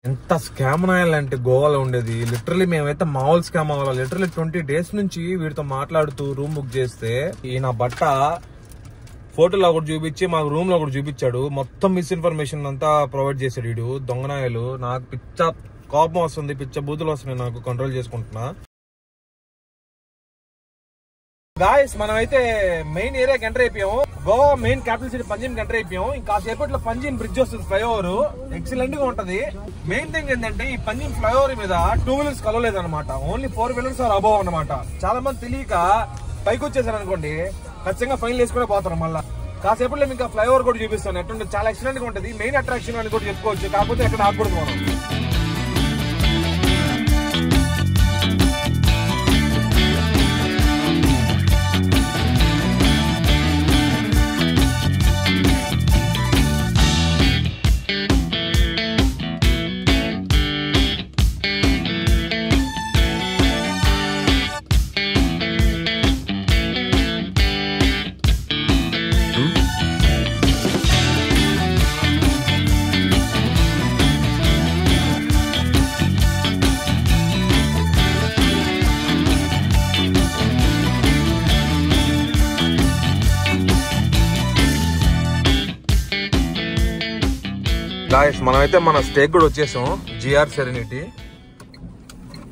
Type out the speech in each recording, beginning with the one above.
ఎంత స్కామ్ నాయాలంటే గోవాలో ఉండేది. లిటరలీ మేమైతే మామూలు స్కామ్ అవ్వాలి. లిటరలీ 20 days నుంచి వీడితో మాట్లాడుతూ రూమ్ బుక్ చేస్తే ఈయన బట్ట ఫోటోలో ఒకటి చూపించి మాకు రూమ్ లో ఒకటి చూపించాడు. మొత్తం మిస్ఇన్ఫర్మేషన్ అంతా ప్రొవైడ్ చేశాడు వీడు. దొంగనాయలు. నాకు పిచ్చ కోపం వస్తుంది, పిచ్చ బూతులు వస్తున్నాయి. నాకు కంట్రోల్ చేసుకుంటున్నా. గాయస్ మనమైతే మెయిన్ ఏరియాకి ఎంటర్ అయిపోయాము. Goa main capital city Panjim కి ఎంటర్ అయిపోయాం. ఇంకా సేపట్లో పంజిమ్ బ్రిడ్జ్ వస్తుంది, ఫ్లైఓవర్ ఎక్సలెంట్ గా ఉంటది. మెయిన్ థింగ్ ఏంటంటే ఈ పంజిమ్ ఫ్లైఓవర్ మీద 2 wheelers కలవలేదు అనమాట. ఓన్లీ 4 wheelers ఆర్ అబోవ్ అనమాట. చాలా మంది తెలియక పైకి వచ్చేసారు అనుకోండి, ఖచ్చితంగా ఫైన్ వేసుకునే పోతారు. మళ్ళీ కాసేపట్లో ఇంకా ఫ్లైఓవర్ కూడా చూపిస్తాను. ఎట్లా చాలా ఎక్సలెంట్ గా ఉంటది. మెయిన్ అట్రాక్షన్ అని కూడా చెప్పుకోవచ్చు. కాకపోతే ఎక్కడ ఆగకూడదు మనం. గాయస్ మనమైతే మన స్టేక్ కూడా వచ్చేసాం. జిఆర్ సెరెనిటీ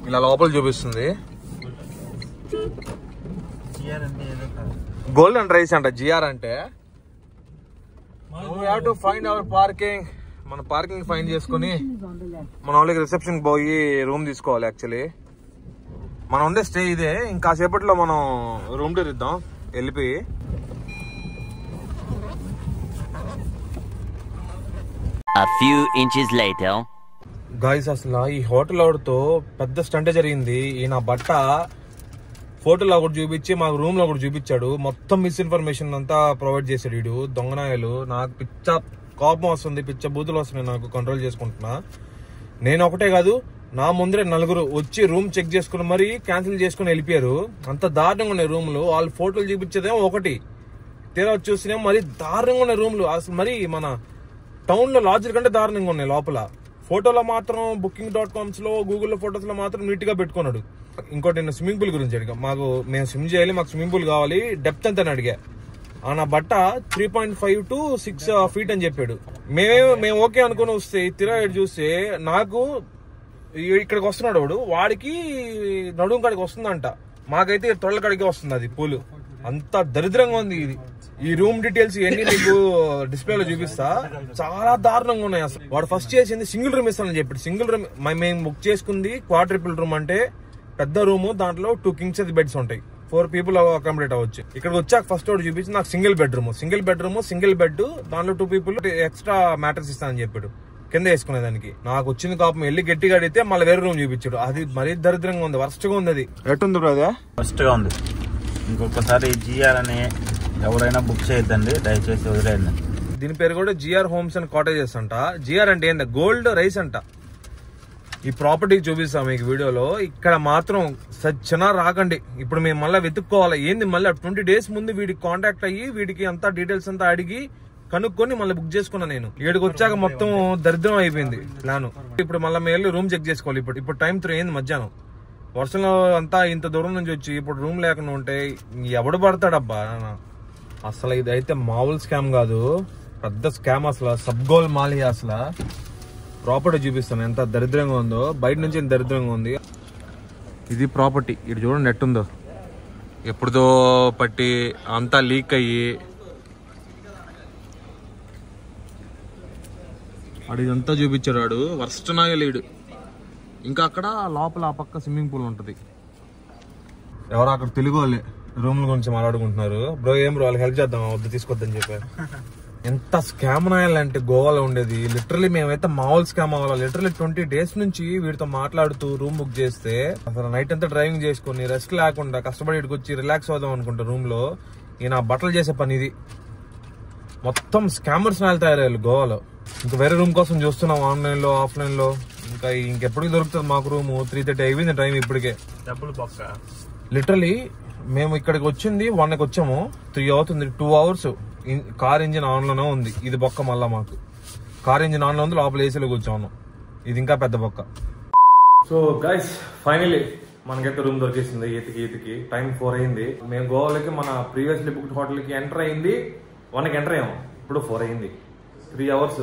ఇలా లోపల చూపిస్తుంది. గోల్డెన్ రైస్ అంట జిఆర్ అంటే. We have to find hour parking. మన పార్కింగ్ ఫైండ్ చేసుకుని మన వాళ్ళకి రిసెప్షన్ పోయి రూమ్ తీసుకోవాలి. యాక్చువల్లీ మనం ఉండే స్టే ఇదే. ఇంకా సేపట్లో మనం రూమ్ టూర్ ఇద్దాం వెళ్ళిపోయి. A few inches later. Guys అసలు ఈ హోటల్ వాడితో పెద్ద స్టంట్ జరిగింది. ఈయన బట్ట ఫోటోలో ఒకటి చూపించి మాకు రూమ్ లో ఒకటి చూపించాడు. మొత్తం మిస్ఇన్ఫర్మేషన్ అంతా ప్రొవైడ్ చేశాడు వీడు. దొంగనాయలు. నాకు పిచ్చ కోపం వస్తుంది, పిచ్చ బూతులు వస్తున్నాయి. నాకు కంట్రోల్ చేసుకుంటున్నా. నేను ఒకటే కాదు, నా ముందరే 4 వచ్చి రూమ్ చెక్ చేసుకుని మరీ క్యాన్సిల్ చేసుకుని వెళ్ళిపోయారు. అంత దారుణంగా ఉన్నాయి రూమ్లు. వాళ్ళు ఫోటోలు చూపించేదేమో ఒకటి, తీరా వచ్చి చూస్తేనేమో మరీ దారుణంగా ఉన్నాయి రూమ్లు. అసలు మరీ మన టౌన్ లో లాడ్జ్ కంటే దారుణంగా ఉన్నాయి లోపల. ఫోటోలో మాత్రం booking.coms లో గూగుల్లో ఫోటోస్ లో మాత్రం నీట్ గా పెట్టుకున్నాడు. ఇంకోటి నేను స్విమ్మింగ్ పూల్ గురించి అడిగా. మేము స్విమ్ చేయాలి, మాకు స్విమ్మింగ్ పూల్ కావాలి, డెప్త్ ఎంత అని అడిగా. నా బట్ట 3.5 to 6 feet అని చెప్పాడు. మేము ఓకే అనుకుని వస్తే తిరా చూస్తే నాకు ఇక్కడికి వస్తున్నాడు వాడు, వాడికి నడుము కాడికి వస్తుందంట. మాకైతే తొళ్ళ కాడికి వస్తుంది అది పూలు. అంత దరిద్రంగా ఉంది ఇది. ఈ రూమ్ డీటెయిల్స్ ఇవన్నీ మీకు డిస్ప్లేలో చూపిస్తా. చాలా దారుణంగా ఉన్నాయి అసలు. వాడు ఫస్ట్ చేసింది సింగిల్ రూమ్ ఇస్తానని చెప్పాడు. సింగిల్ రూమ్ మేము బుక్ చేసుకుంది క్వాడ్రిపుల్ రూమ్ అంటే పెద్ద రూమ్. దాంట్లో 2 king size బెడ్స్ ఉంటాయి. 4 people అకామిడేట్ అవ్వచ్చు. ఇక్కడికి వచ్చాక ఫస్ట్ వాడు చూపించి నాకు సింగిల్ బెడ్, సింగిల్ బెడ్, దాంట్లో 2 people ఎక్స్ట్రా మ్యాటర్స్ ఇస్తానని చెప్పాడు కింద వేసుకునేదానికి. నాకు వచ్చింది కోపం. వెళ్ళి గట్టిగా అడిగితే మళ్ళీ వేరే రూమ్ చూపించాడు. అది మరీ దరిద్రంగా ఉంది, వర్స్ట్ గా ఉంది. అది ఎట్టుంది బ్రో? ఫస్ట్ గా ఉంది. ఇంకొకసారి జిఆర్ అని ఎవరైనా బుక్ చేయొద్దండి, దయచేసి వదిలేయండి. దీని పేరు కూడా జిఆర్ హోమ్స్ అండ్ కాటేజెస్ అంట. జిఆర్ అంటే ఏంటంటే గోల్డ్ రైస్ అంట. ఈ ప్రాపర్టీ చూపిస్తాం మీకు వీడియోలో. ఇక్కడ మాత్రం సచ్చినా రాకండి. ఇప్పుడు మేము మళ్ళీ వెతుక్కోవాలి. ఏంది మళ్ళీ 20 days ముందు వీడికి కాంటాక్ట్ అయ్యి వీడికి అంతా డీటెయిల్స్ అంతా అడిగి కనుక్కొని మళ్ళీ బుక్ చేసుకున్నా నేను. ఇక్కడికి వచ్చాక మొత్తం దరిద్రం అయిపోయింది ప్లాన్. ఇప్పుడు మళ్ళీ మేము రూమ్ చెక్ చేసుకోవాలి. ఇప్పుడు టైం 3 అయింది మధ్యాహ్నం. వర్షంలో అంతా ఇంత దూరం నుంచి వచ్చి ఇప్పుడు రూమ్ లేకుండా ఉంటే ఎవడు పడతాడబ్బా. అసలు ఇదైతే మామూలు స్కామ్ కాదు, పెద్ద స్కామ్. అసలు సబ్గోల్ మాలి. అసలు ప్రాపర్టీ చూపిస్తాను ఎంత దరిద్రంగా ఉందో. బయట నుంచి ఎంత దరిద్రంగా ఉంది. ఇది ప్రాపర్టీ. ఇటు చూడండి ఎట్టుందో. ఎప్పుడుదో పట్టి అంతా లీక్ అయ్యి వాడు ఇదంతా చూపించాడు. వాడు వర్స్ట్ నాగా లేడు. ఇంకా అక్కడ లోపల ఆ పక్క స్విమ్మింగ్ పూల్ ఉంటది. ఎవరో అక్కడ తెలుగు వాళ్ళే రూమ్ల గురించి మాట్లాడుకుంటున్నారు. బ్రో ఏం బ్రో వాళ్ళకి హెల్ప్ చేద్దాం, వద్దు తీసుకొద్దని చెప్పారు. ఎంత స్కామ్ నాయాలంటే గోవాలో ఉండేది. లిటరలీ మేమైతే మామూలు స్కామ్ అవ్వాలి. లిటరలీ 20 days నుంచి వీడితో మాట్లాడుతూ రూమ్ బుక్ చేస్తే అసలు నైట్ అంతా డ్రైవింగ్ చేసుకుని రెస్ట్ లేకుండా కష్టపడి ఇక్కడికి వచ్చి రిలాక్స్ అవుదాం అనుకుంటా రూమ్ లో. ఈయన బట్టలు చేసే పని ఇది. మొత్తం స్కామర్స్ నాయలు తయారయ్యారు గోవాలో. ఇంకా వేరే రూమ్ కోసం చూస్తున్నాం ఆన్లైన్ లో ఆఫ్లైన్ లో. ఇంకా ఇంకెప్పటికి దొరుకుతుంది మాకు రూమ్. 3:30 అయిపోయింది టైం ఇప్పటికే. లిటరలీ మేము ఇక్కడికి వచ్చింది 1కి వచ్చాము, 3 అవుతుంది. 2 hours కార్ ఇంజిన్ ఆన్ లోనే ఉంది. ఇది బొక్క. మళ్ళా మాకు కార్ ఇంజిన్ ఆన్ లో ఉంది, లోపల ఏసీలో కూర్చోను. ఇది ఇంకా పెద్ద బొక్క. సో గైస్ ఫైనలీ మనకైతే రూమ్ దొరికేసింది. ఈతికి టైం 4 అయింది. మేము గోవాలోకి మన ప్రీవియస్లీ బుక్డ్ హోటల్కి ఎంటర్ అయింది 1కి ఎంటర్ అయ్యాము. ఇప్పుడు 4 అయింది. 3 అవర్స్.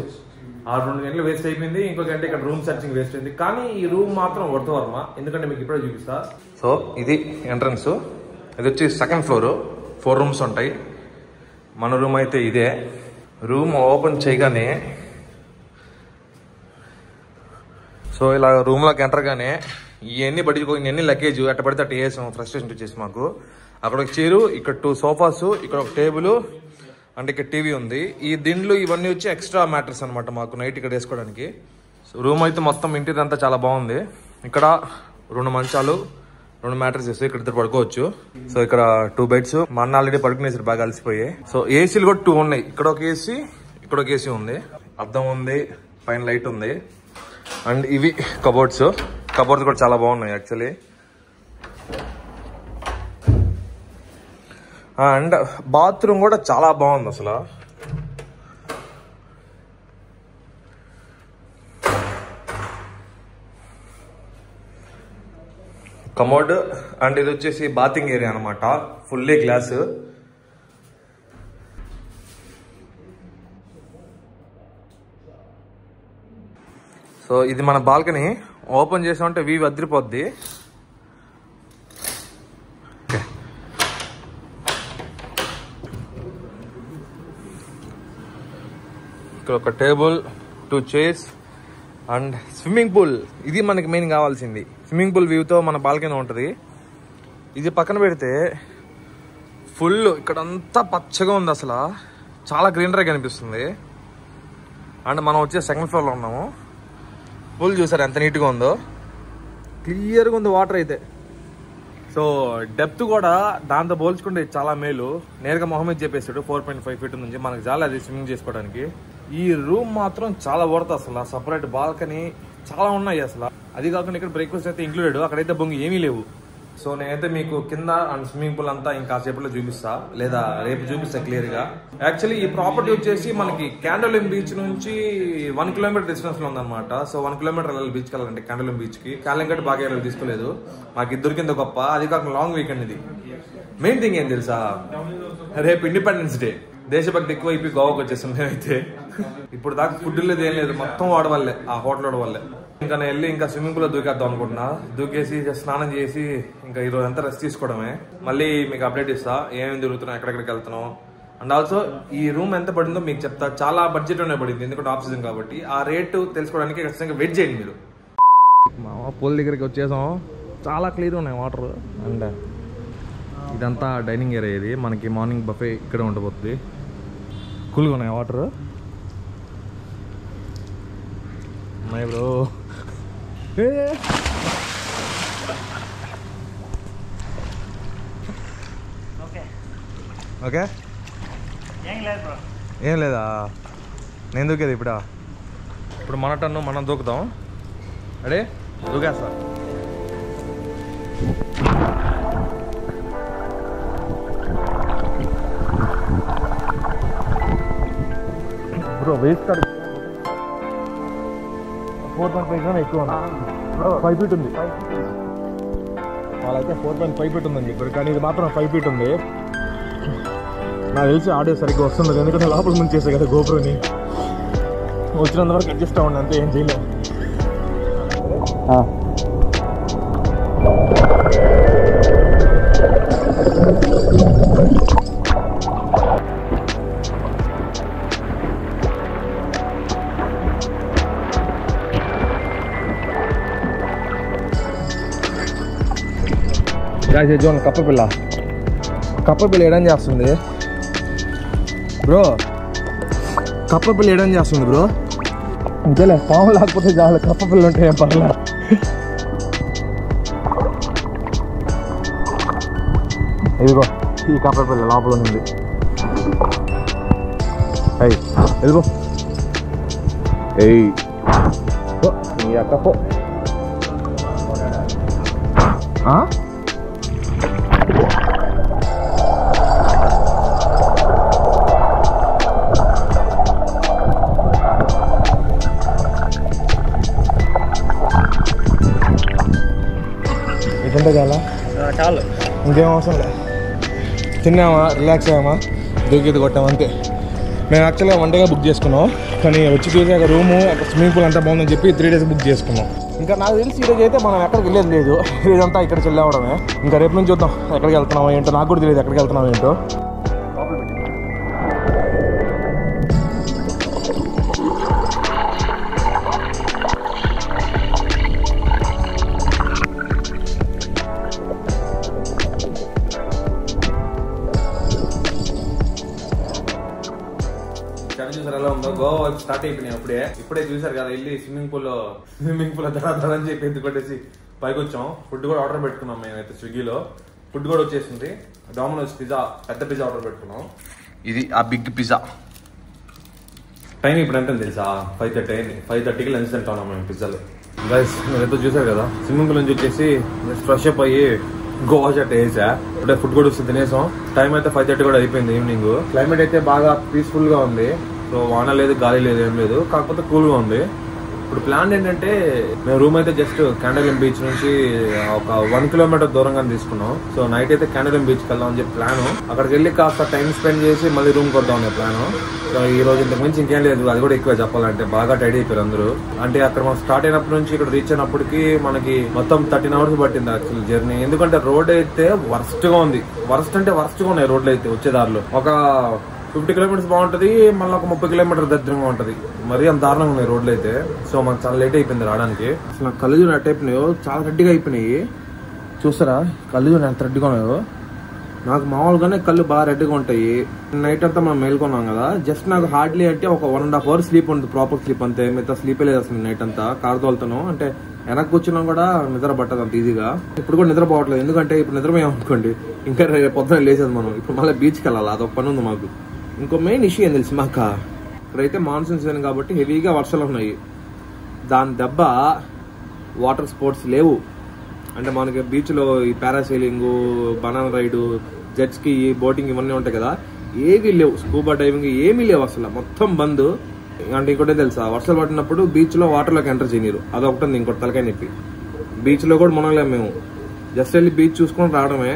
2 గంటలు వేస్ట్ అయిపోయింది. ఇంకో గంట ఇక్కడ రూమ్ సర్చింగ్ వేస్ట్ అయింది. కానీ ఈ రూమ్ మాత్రం వర్త్ వర్మ, ఎందుకంటే మీకు ఇప్పుడే చూపిస్తా. సో ఇది ఎంట్రన్స్. ఇది వచ్చి 2nd ఫ్లోర్. 4 రూమ్స్ ఉంటాయి. మన రూమ్ అయితే ఇదే. రూమ్ ఓపెన్ చేయగానే సో ఇలా రూమ్లోకి ఎంటర్గానే ఇవన్నీ ఇవన్నీ లగేజ్ అట్ట పడితే అట్ట వేసాం. ఫ్రస్ట్రేషన్ వచ్చేసి మాకు. అక్కడ ఒక చైరు, ఇక్కడ 2 సోఫాస్, ఇక్కడ ఒక టేబుల్ అండ్ ఇక్కడ టీవీ ఉంది. ఈ దిండ్లు ఇవన్నీ వచ్చి ఎక్స్ట్రా మ్యాటర్స్ అనమాట మాకు నైట్ ఇక్కడ వేసుకోవడానికి. సో రూమ్ అయితే మొత్తం ఇంటీరియర్ అంతా చాలా బాగుంది. ఇక్కడ 2 మంచాలు, 2 మ్యాట్రసెస్, ఇక్కడ 2 పడుకోవచ్చు. సో ఇక్కడ 2 బెడ్స్. మా అన్న ఆల్రెడీ పడుకునేసారు బాగా అలసిపోయి. సో ఏసీలు కూడా 2 ఉన్నాయి. ఇక్కడ ఒక ఏసీ, ఇక్కడ ఒక ఏసీ ఉంది. అద్దం ఉంది, పైన లైట్ ఉంది. అండ్ ఇవి కబోర్డ్స్. కబోర్డ్స్ కూడా చాలా బాగున్నాయి యాక్చువల్లీ. అండ్ బాత్రూమ్ కూడా చాలా బాగుంది అసలు. కమోడ్ అండ్ ఇది వచ్చేసి బాతింగ్ ఏరియా అనమాట. Fully glass. సో ఇది మన బాల్కనీ. ఓపెన్ చేసామంటే వ్యూ అదిరిపోద్ది. ఇక్కడ ఒక table, 2 chairs and swimming pool. ఇది మనకి మెయిన్ కావాల్సింది. స్విమ్మింగ్ పూల్ వ్యూతో మన బాల్కనీ ఉంటుంది. ఇది పక్కన పెడితే ఫుల్ ఇక్కడంతా పచ్చగా ఉంది అసలు. చాలా గ్రీనరీ కనిపిస్తుంది. అండ్ మనం వచ్చే 2nd ఫ్లోర్లో ఉన్నాము. పూల్ చూసారు ఎంత నీట్గా ఉందో. క్లియర్గా ఉంది వాటర్ అయితే. సో డెప్త్ కూడా దాంతో పోల్చుకుంటే చాలా మేలు. నేరుగా మొహమ్మద్ చెప్పేసాడు 4.5 ఫీట్ నుంచి మనకు చాలా అది స్విమ్మింగ్ చేసుకోవడానికి. ఈ రూమ్ మాత్రం చాలా వర్త్ అసలు. సపరేట్ బాల్కనీ చాలా ఉన్నాయి అసలు. అది కాకుండా ఇక్కడ బ్రేక్ఫాస్ట్ అయితే ఇంక్లూడెడ్. అక్కడైతే బొంగి ఏమీ లేవు. సో నేనైతే మీకు కింద అండ్ స్విమ్మింగ్ పూల్ అంతా ఇంకా సేపట్లో చూపిస్తా, లేదా రేపు చూపిస్తా క్లియర్ గా. యాక్చువల్లీ ఈ ప్రాపర్టీ వచ్చేసి మనకి క్యాండోలిమ్ బీచ్ నుంచి 1 కిలోమీటర్ డిస్టెన్స్ లో ఉందన్నమాట. సో 1 కిలోమీటర్ వెళ్ళాలి బీచ్ కి వెళ్ళాలంటే క్యాండోలిమ్ బీచ్ కి. కాలింగట్ బాగా తీసుకోలేదు. మాకు ఇద్దరు కింద గొప్ప. అది కాకుండా లాంగ్ వీకెండ్ ఇది. మెయిన్ థింగ్ ఏం తెలుసా, రేపు ఇండిపెండెన్స్ డే. దేశభక్తి ఎక్కువ అయిపోయి గోవాకి వచ్చేసాం మేమైతే. ఇప్పుడు దాకా ఫుడ్ లేదు, ఏం లేదు, మొత్తం వాడ వల్లే, ఆ హోటల్ వాడ వల్లే. ఇంకా నేను వెళ్ళి ఇంకా స్విమ్మింగ్ పూల్ లో దూకేద్దాం అనుకుంటున్నా. దూకేసి స్నానం చేసి ఇంకా ఈరోజు అంతా రెస్ట్ తీసుకోవడమే. మళ్ళీ మీకు అప్డేట్ ఇస్తా ఏమేమి జరుగుతున్నాం, ఎక్కడెక్కడికి వెళ్తున్నాం. అండ్ ఆల్సో ఈ రూమ్ ఎంత పడిందో మీకు చెప్తా. చాలా బడ్జెట్ లోనే పడింది, ఎందుకంటే ఆఫ్ సీజన్ కాబట్టి. ఆ రేటు తెలుసుకోవడానికి ఖచ్చితంగా వెయిట్ చేయండి మీరు. మా పూల్ దగ్గరికి వచ్చేసాం. చాలా క్లియర్ ఉన్నాయి వాటర్. అండ్ ఇదంతా డైనింగ్ ఏరియా. ఇది మనకి మార్నింగ్ బఫే ఇక్కడ ఉండబోతుంది. కూల్గా ఉన్నాయి వాటర్. ఉన్నాయి బ్రో. ఓకే ఏం లేదా, నేను దూకేది ఇప్పుడు మన టన్ను మనం దూకుతాం. అడే దూకేస్తా. బ్రో వేస్ట్ కాదు. 4.5 కన్నా ఎక్కువ 5 ఫీట్ ఉంది. వాళ్ళైతే 4.5 ఫీట్ ఉందని చెప్పారు, కానీ ఇది మాత్రం 5 ఫీట్ ఉంది. నాకు తెలిసి ఆడియో సరిగ్గా వస్తుంది, ఎందుకంటే లోపల నుంచి చేసే కదా గోప్రోని. వచ్చినంత వరకు అడ్జస్ట్ అవ్వండి, అంతే, ఏం చేయలేము. జోన్ కప్పపిల్ల ఏడం చేస్తుంది బ్రో. కప్పపిల్ల ఏడం చేస్తుంది బ్రో. అంతేలే, పాము లేకపోతే చాలు, కప్పపిల్ల ఉంటే ఏం పర్లే. ఇదిగో ఈ కప్పపిల్ల లోపల ఉంది. ఇదిగో ఈ కప్ప. తింటే చాలా చాలు. ఇంకేం అవసరం లేదు. తిన్నామా, రిలాక్స్ అయ్యామా, దూకిది కొట్టామా అంతే. మేము యాక్చువల్గా 1 డేగా బుక్ చేసుకున్నాం, కానీ వచ్చి చూసాక రూము అక్కడ స్విమ్మింగ్ పూల్ అంతా బాగుందని చెప్పి 3 డేస్ బుక్ చేసుకున్నాం. ఇంకా నాకు తెలిసి ఈరోజు అయితే మనం ఎక్కడికి వెళ్ళేది లేదు, ఇదంతా ఇక్కడ చెల్లవడమే. ఇంకా రేపు నుంచి చూద్దాం ఎక్కడికి వెళ్తున్నామో ఏంటో, నాకు కూడా తెలియదు ఎక్కడికి వెళ్తున్నామో ఏంటో. చూసారు ఎలా ఉందో, గోవా స్టార్ట్ అయిపోయినాయి ఇప్పుడే చూసారు కదా. వెళ్ళి స్విమ్మింగ్ పూల్ అని చెప్పి ఎందుకు కొట్టేసి పైకి వచ్చాం. ఫుడ్ కూడా ఆర్డర్ పెట్టుకున్నాం మేమైతే స్విగ్గీలో. ఫుడ్ కూడా వచ్చేసింది. డామినోస్ పిజ్జా, పెద్ద పిజ్జా ఆర్డర్ పెట్టుకున్నాం. ఇది ఆ బిగ్ పిజ్జా. టైం ఇప్పుడు ఎంత తెలుసా? 5:30 అయింది. 5:30కి లంచ్ తింటాం మేము పిజ్జాలు. గైస్ మీరైతే చూసారు కదా, స్విమ్మింగ్ పూల్ నుంచి వచ్చేసి ఫ్రెష్ అప్ అయ్యి గోవా షర్ట్ వేసా. ఇప్పుడే ఫుడ్ కూడా వస్తుంది, తినేసాం. టైం అయితే 5:30 కూడా అయిపోయింది ఈవినింగ్. క్లైమేట్ అయితే బాగా పీస్ఫుల్ గా ఉంది. సో వాన లేదు, గాలి లేదు, ఏం లేదు, కాకపోతే కూల్ గా ఉంది. ఇప్పుడు ప్లాన్ ఏంటంటే మేము రూమ్ అయితే జస్ట్ క్యాండలిం బీచ్ నుంచి ఒక 1 కిలోమీటర్ దూరంగా తీసుకున్నాం. సో నైట్ అయితే క్యాండలిం బీచ్కి వెళ్దాం అని చెప్పి ప్లాన్. అక్కడికి వెళ్ళి కాస్త టైం స్పెండ్ చేసి మళ్ళీ రూమ్ కొద్దాం అనే ప్లాన్. సో ఈ రోజు ఇంతకు మించి ఇంకేం లేదు, అది కూడా ఎక్కువ చెప్పాలంటే. బాగా టైడ్ అయిపోయారు అందరూ. అంటే అక్కడ మనం స్టార్ట్ అయినప్పటి నుంచి ఇక్కడ రీచ్ అయినప్పటికి మనకి మొత్తం 13 అవర్స్ పట్టింది యాక్చువల్ జర్నీ. ఎందుకంటే రోడ్ అయితే వర్స్ట్ గా ఉంది. వర్స్ట్ అంటే వర్స్ట్ గా ఉన్నాయి రోడ్లు అయితే. వచ్చేదారిలో ఒక 50 కిలోమీటర్స్ బాగుంటది, మళ్ళీ ఒక 30 కిలోమీటర్ దరిద్రంగా ఉంటది. మరీ అంత దారుణంగా ఉన్నాయి రోడ్లు అయితే. సో మనకు చాలా లేట్ అయిపోయింది రావడానికి. అసలు నాకు కళ్ళు చూడ అయిపోయినాయో, చాలా రెడ్డిగా అయిపోయినాయి. చూస్తారా కళ్ళు చూడ ఎంత రెడ్డిగా ఉన్నాయో? నాకు మామూలుగానే కళ్ళు బాగా రెడ్డిగా ఉంటాయి. నైట్ అంతా మనం మేల్కొన్నాం కదా, జస్ట్ నాకు హార్డ్లీ అంటే ఒక 1.5 hours స్లీప్ ఉంటుంది, ప్రాపర్ స్లీప్ అంతే. మిగతా స్లీపే లేదు అసలు నైట్ అంతా. కారు తోలుతాను అంటే వెనక్కి కూర్చున్నా కూడా నిద్ర పట్టదు అంత ఈజీగా. ఇప్పుడు కూడా నిద్రపోవట్లేదు, ఎందుకంటే ఇప్పుడు నిద్రపోయామనుకోండి ఇంకా పొద్దున లేచేది మనం. ఇప్పుడు మళ్ళీ బీచ్కి వెళ్ళాలి, అదొక పని ఉంది మాకు. ఇంకో మెయిన్ ఇష్యూ ఏం తెలిసి మాక, ఇక్కడైతే మాన్సూన్ సీజన్ కాబట్టి హెవీగా వర్షాలు ఉన్నాయి. దాని దెబ్బ వాటర్ స్పోర్ట్స్ లేవు. అంటే మనకి బీచ్లో ఈ parasailing, banana ride, jet ski, boating ఇవన్నీ ఉంటాయి కదా, ఏవి లేవు. స్కూబా డైవింగ్ ఏమీ లేవు అసలు, మొత్తం బంద్. అంటే ఇంకోటే తెలుసా, వర్షాలు పడినప్పుడు బీచ్లో వాటర్లోకి ఎంటర్ చేయనీరు, అదొకటి. ఇంకోటి తలకాయ నొప్పి. బీచ్లో కూడా మునగలేము మేము, జస్ట్ వెళ్ళి బీచ్ చూసుకొని రావడమే.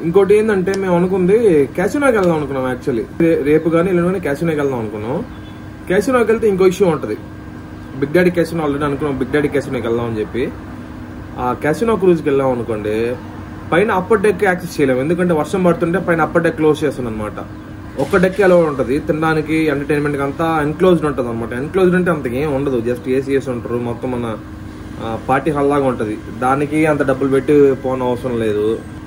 ఇంకోటి ఏంటంటే మేము అనుకుంది క్యాసినోకి వెళ్దాం అనుకున్నాం. యాక్చువల్లీ రేపు కానీ ఎల్లుండి క్యాసినోకి వెళ్దాం అనుకున్నాం. క్యాసినోకి వెళ్తే ఇంకో ఇష్యూ ఉంటుంది. బిగ్ డాడీ క్యాసినో ఆల్రెడీ అనుకున్నాం, బిగ్ డాడీ క్యాసినోకి వెళ్దాం అని చెప్పి. ఆ క్యాసినో క్రూజ్కి వెళ్ళాం అనుకోండి, పైన అప్పర్ డెక్ యాక్సెస్ చేయలేము, ఎందుకంటే వర్షం పడుతుంటే పైన అప్పర్ డెక్ క్లోజ్ చేస్తుంది అనమాట. ఒక్క డెక్ ఎలా ఉంటుంది, తినడానికి ఎంటర్టైన్మెంట్కి అంతా ఎన్క్లోజ్డ్ ఉంటుంది అనమాట. ఎన్క్లోజ్డ్ అంటే అంత ఏం ఉండదు, జస్ట్ ఏసీ ఉంటారు, మొత్తం మన పార్టీ హాల్ లాగా ఉంటుంది. దానికి అంత డబ్బులు పెట్టి పోన అవసరం లేదు.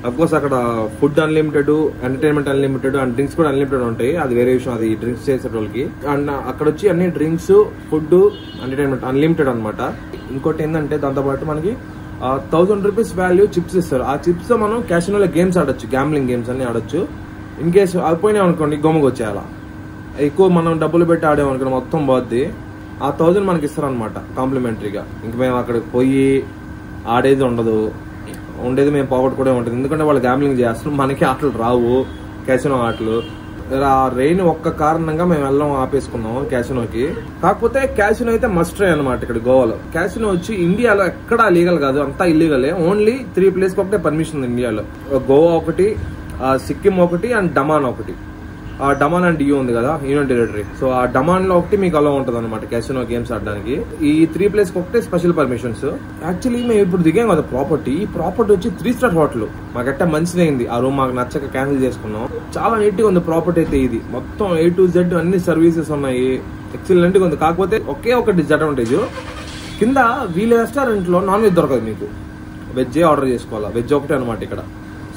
అఫ్కోర్స్ అక్కడ food unlimited, entertainment unlimited, and drinks కూడా అన్లిమిటెడ్ ఉంటాయి. అది వేరే విషయం, అది డ్రింక్స్ చేసే వాళ్ళకి. అండ్ అక్కడ వచ్చి అన్ని డ్రింక్స్, ఫుడ్, ఎంటర్టైన్మెంట్ అన్లిమిటెడ్ అనమాట. ఇంకోటి ఏంటంటే దాంతోపాటు మనకి 1000 రూపీస్ వాల్యూ చిప్స్ ఇస్తారు. ఆ చిప్స్ తో మనం క్యాసినోలో గేమ్స్ ఆడొచ్చు, గ్యాంబ్లింగ్ గేమ్స్ అన్ని ఆడొచ్చు. ఇన్ కేసు అయిపోయినాయి అనుకోండి, గొమ్మకు వచ్చేయాలా. ఎక్కువ మనం డబ్బులు పెట్టి ఆడేమనుకోండి మొత్తం పోద్ది. ఆ 1000 మనకి ఇస్తారనమాట కాంప్లిమెంటరీగా. ఇంక మేము అక్కడికి పోయి ఆడేది ఉండదు, ఉండేది మేము పోగొట్టుకోవడం ఉంటుంది. ఎందుకంటే వాళ్ళు గ్యాంబ్లింగ్ చేస్తారు, మనకి ఆటలు రావు, క్యాసినో ఆటలు. ఆ రెయిన్ ఒక్క కారణంగా మేము వెళ్ళడం ఆపేసుకున్నాం క్యాసినోకి. కాకపోతే క్యాసినో అయితే మస్ట్ ట్రై అనమాట ఇక్కడ గోవాలో. క్యాసినో వచ్చి ఇండియాలో ఎక్కడా లీగల్ కాదు, అంతా ఇల్లీగలే. ఓన్లీ 3 ప్లేస్కి ఒకటే పర్మిషన్ ఉంది ఇండియాలో. గోవా ఒకటి, సిక్కిం ఒకటి, అండ్ డమాన్ ఒకటి. ఆ డమాన్ అండ్ డియూ ఉంది కదా, యూనియన్ టెరిటరీ. సో ఆ డమాన్ లో ఒకటి మీకు అలా ఉంటుంది అనమాట క్యాసినో గేమ్స్ ఆడడానికి. ఈ 3 ప్లేస్ కి ఒకటే స్పెషల్ పర్మిషన్స్. యాక్చువల్లీ మేము ఇప్పుడు దిగాం కదా ప్రాపర్టీ వచ్చి 3 స్టార్ హోటల్. మాకట్ట మంచిదైంది, ఆ రూమ్ మాకు నచ్చక క్యాన్సిల్ చేసుకున్నాం. చాలా నీట్ గా ఉంది ప్రాపర్టీ అయితే. ఇది మొత్తం A to Z అన్ని సర్వీసెస్ ఉన్నాయి, ఎక్సలెంట్ గా ఉంది. కాకపోతే ఒకే ఒకటి డిసడ్వాంటేజ్, కింద వీళ్ళ రెస్టారెంట్ లో నాన్ వెజ్ దొరకదు మీకు, వెజ్ ఆర్డర్ చేసుకోవాలా. వెజ్ ఒకటే అనమాట ఇక్కడ.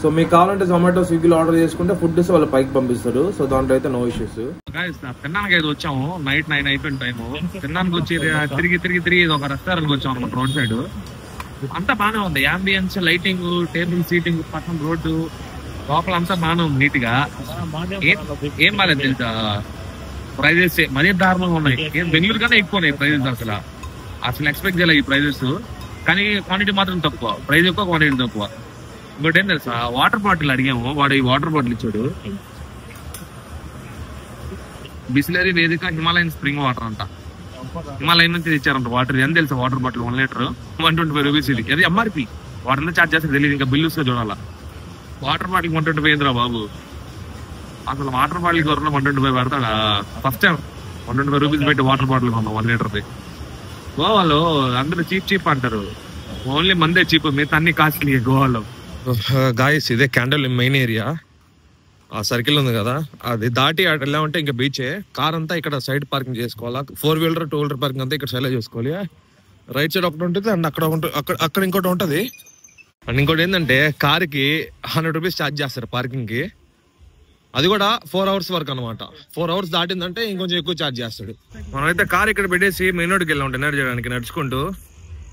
సో మీకు కావాలంటే జొమాటో, స్విగ్గీలో ఆర్డర్ చేసుకుంటే ఫుడ్ వాళ్ళు పైకి పంపిస్తారు. సో దాంట్లో అయితే నో ఇష్యూస్. తిన్నానికి అయితే వచ్చాము, నైట్ 9 అయిపోయిన టైము. తిన్నానికి వచ్చి తిరిగి ఒక రెస్టారెంట్ వచ్చాము అనమాట రోడ్ సైడ్. అంతా బాగానే ఉంది, యాంబియన్స్, లైటింగ్, టేబుల్, సీటింగ్, పక్కన రోడ్డు, లోపల అంతా బాగానే ఉంది నీట్ గా. ఏం బాగాలేదు తెలుసా, ప్రైజెస్ మరీ దారుణంగా ఉన్నాయి. బెంగళూరు కన్నా ఎక్కువ ఉన్నాయి ప్రైజెస్. అసలు ఎక్స్పెక్ట్ చేయలేదు ఈ ప్రైజెస్, కానీ క్వాంటిటీ మాత్రం తక్కువ. ప్రైస్ ఎక్కువ, క్వాంటిటీ తక్కువ. ఇంకోటి ఏం తెలుసా, వాటర్ బాటిల్ అడిగాము, వాడు ఈ వాటర్ బాటిల్ ఇచ్చాడు. బిస్లరీ, వేదిక, హిమాలయన్ స్ప్రింగ్ వాటర్ అంట. హిమాలయన్ నుంచి తెచ్చారంట వాటర్. ఎంత తెలుసా వాటర్ బాటిల్ 1 లీటర్ 125 రూపీస్. ఇది అది MRP వాటర్ ఎంత ఛార్జ్ చేస్తే తెలియదు, ఇంకా బిల్లు వస్తే చూడాలా. వాటర్ బాటిల్ 125 బాబు. అసలు వాటర్ బాటిల్ కొరలో 125 పెడతాడా? ఫస్ట్ టైం 125 రూపీస్ పెట్టి వాటర్ బాటిల్ కొన్నాం 1 లీటర్ది. గోవాలో అందరూ చీప్ అంటారు, ఓన్లీ మందే చీప్, మిగతా అన్ని కాస్ట్లీ గోవాలో. గాయస్ ఇదే క్యాండల్ మెయిన్ ఏరియా. ఆ సర్కిల్ ఉంది కదా, అది దాటి అటు ఎలా ఉంటే ఇంకా బీచే. కార్ అంతా ఇక్కడ సైడ్ పార్కింగ్ చేసుకోవాలా. 4-wheeler 2-wheeler పార్కింగ్ అంతా ఇక్కడ సైడ్ చేసుకోవాలి. రైట్ సైడ్ ఒకటి ఉంటుంది అండ్ అక్కడ ఇంకోటి ఉంటుంది. అండ్ ఇంకోటి ఏంటంటే కార్కి 100 రూపీస్ ఛార్జ్ చేస్తారు పార్కింగ్ కి. అది కూడా 4 hours వరకు అనమాట. 4 hours దాటిందంటే ఇంకొంచెం ఎక్కువ ఛార్జ్ చేస్తాడు. మనమైతే కార్ ఇక్కడ పెట్టేసి మెయిన్ రోడ్కి వెళ్ళాం డిన్నర్ చేయడానికి. నడుచుకుంటూ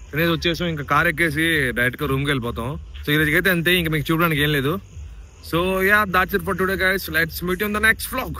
తినేసి వచ్చేసాం, ఇంకా కార్ ఎక్కేసి డైరెక్ట్ గా రూమ్కి వెళ్ళిపోతాం. సో ఈ రోజుకైతే అంతే, ఇంకా మీకు చూడడానికి ఏం లేదు. So yeah, that's it for today guys. Let's meet you in the next vlog.